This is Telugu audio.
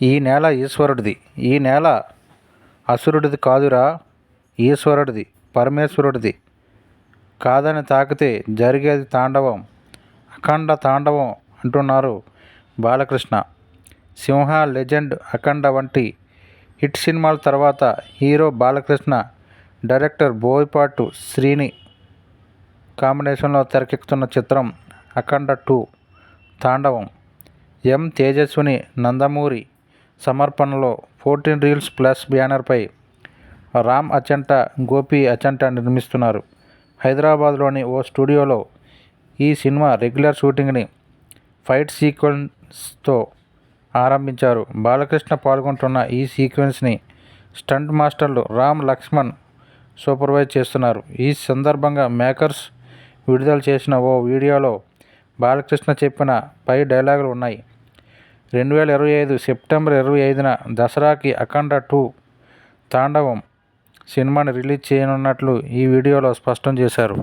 ఈ నేల ఈశ్వరుడిది, ఈ నేల అసురుడిది కాదురా, ఈశ్వరుడిది, పరమేశ్వరుడిది. కాదని తాకితే జరిగేది తాండవం, అఖండ తాండవం అంటున్నారు బాలకృష్ణ. సింహ, లెజెండ్, అఖండ వంటి హిట్ సినిమాల తర్వాత హీరో బాలకృష్ణ, డైరెక్టర్ బోయపాటి శ్రీని కాంబినేషన్లో తెరకెక్కుతున్న చిత్రం అఖండ 2 తాండవం. ఎం. తేజస్విని నందమూరి సమర్పణలో 14 రీల్స్ ప్లస్ బ్యానర్పై రామ్ అచంట, గోపి అచంట నిర్మిస్తున్నారు. హైదరాబాద్లోని ఓ స్టూడియోలో ఈ సినిమా రెగ్యులర్ షూటింగ్ని ఫైట్ సీక్వెన్స్తో ఆరంభించారు. బాలకృష్ణ పాల్గొంటున్న ఈ సీక్వెన్స్ని స్టంట్ మాస్టర్లు రామ్ లక్ష్మణ్ సూపర్వైజ్ చేస్తున్నారు. ఈ సందర్భంగా మేకర్స్ విడుదల చేసిన ఓ వీడియోలో బాలకృష్ణ చెప్పిన పై డైలాగులు ఉన్నాయి. 2025 సెప్టెంబర్ 25న దసరాకి అఖండ 2 తాండవం సినిమాని రిలీజ్ చేయనున్నట్లు ఈ వీడియోలో స్పష్టం చేశారు.